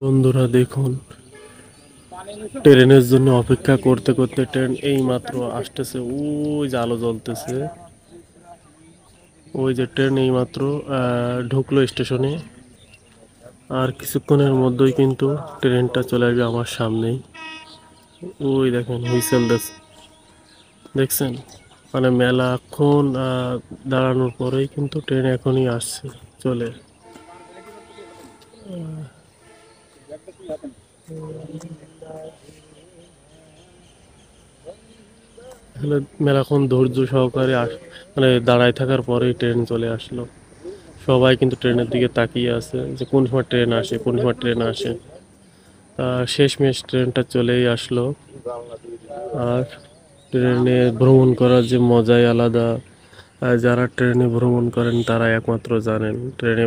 বন্ধুরা দেখুন, ট্রেনের জন্য অপেক্ষা করতে করতে ট্রেন এই মাত্র আসতেছে। ওই যে আলো জ্বলতেছে, ওই যে ট্রেন এই মাত্র ঢুকলো স্টেশনে। আর কিছুক্ষণের মধ্যেই কিন্তু ট্রেনটা চলে আসবে আমার সামনেই। ওই দেখেন হুইসেল দেখছেন, মানে মেলাক্ষণ দাঁড়ানোর পরেই কিন্তু ট্রেন এখনই আসছে চলে। আসলে মেলাক্ষণ ধৈর্য সহকারে মানে দাঁড়ায় থাকার পরেই ট্রেন চলে আসলো। সবাই কিন্তু ট্রেনের দিকে তাকিয়ে আছে যে কোন সময় ট্রেন আসে, কোন সময় ট্রেন আসে। শেষমেশ ট্রেনটা চলেই আসলো। আর ট্রেনে ভ্রমণ করার যে মজাই আলাদা। যারা ট্রেনে ভ্রমণ করেন তারা একমাত্র জানেন ট্রেনে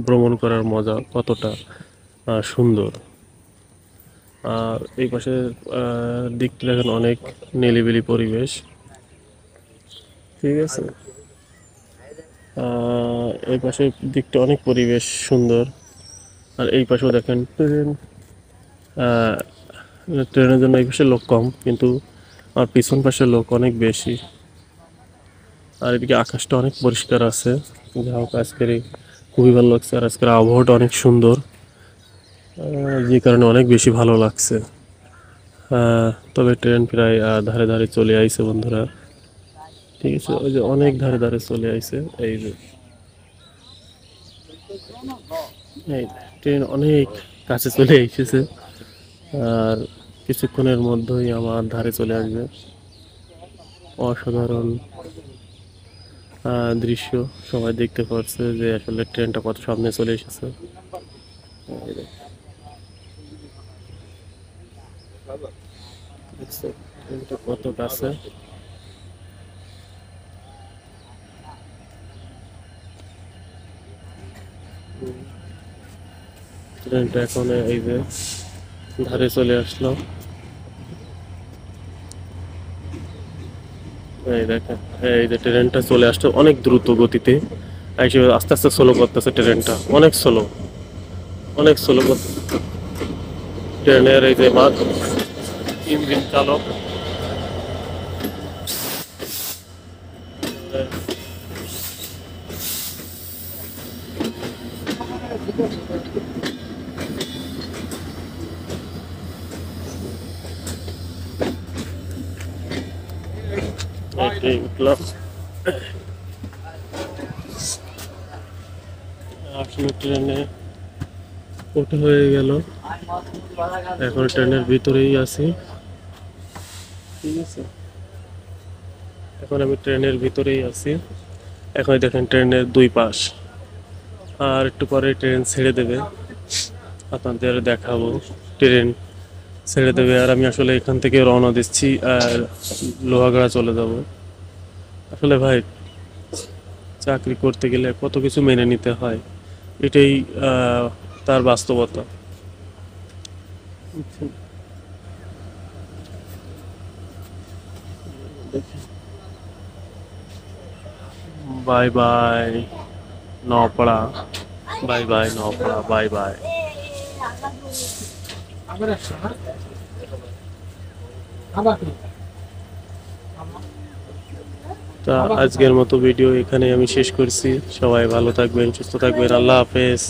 ভ্রমণ করার মজা কতটা সুন্দর। আর এই পাশে দিকটা দেখেন, অনেক নিরিবিলি পরিবেশ। ঠিক আছে, এই পাশের দিকটা অনেক পরিবেশ সুন্দর। আর এই পাশেও দেখেন ট্রেন। আহ, ট্রেনের জন্য এই পাশে লোক কম, কিন্তু আর পিছন পাশে লোক অনেক বেশি। আর এদিকে আকাশটা অনেক পরিষ্কার আছে। যা হোক, আজকের খুবই ভালো লাগছে। আর আজকের আবহাওয়াটা অনেক সুন্দর, যে কারণে অনেক বেশি ভালো লাগছে। তবে ট্রেন প্রায় ধারে ধারে চলে আইছে বন্ধুরা। ঠিক আছে, ওই যে অনেক ধারে ধারে চলে আইছে। এই যে এই ট্রেন অনেক কাছে চলে এসেছে। আর কিছুক্ষণের মধ্যেই আমার ধারে চলে আসবে। অসাধারণ দৃশ্য। সবাই দেখতে পাচ্ছে যে আসলে ট্রেনটা কত সামনে চলে এসেছে। এই যে, দেখছো ট্রেনটা কত কাছে। ট্রেনটা এখন এই যে ধারে চলে আসলো। এই দেখেন, এই যে ট্রেনটা চলে আসছে অনেক দ্রুত গতিতে। আস্তে আস্তে স্লো করতেছে ট্রেনটা, অনেক স্লো, অনেক স্লো করতেছে। ট্রেনের এই যে ইঞ্জিন চালক এইটাই উঠলাম। আসলে ট্রেনে ওঠা হয়ে গেল, এখন ট্রেনের ভিতরেই আছি। ঠিক আছে, এখন আমি ট্রেনের ভিতরেই আছি। এখন দেখেন ট্রেনের দুই পাশ। আর একটু পরে ট্রেন ছেড়ে দেবে, আপনাদের দেখাবো। ট্রেন ছেড়ে দেবে আর আমি আসলে এখান থেকে রওনা দিচ্ছি আর লোহাগাড়া চলে যাব। আসলে ভাই, চাকরি করতে গেলে কত কিছু মেনে নিতে হয়, এটাই তার বাস্তবতা। বাই বাই নপড়া, বাই বাই নপড়া, বাই বাই। তা আজকের মতো ভিডিও এখানে আমি শেষ করছি। সবাই ভালো থাকবেন, সুস্থ থাকবেন, আল্লাহ হাফেজ।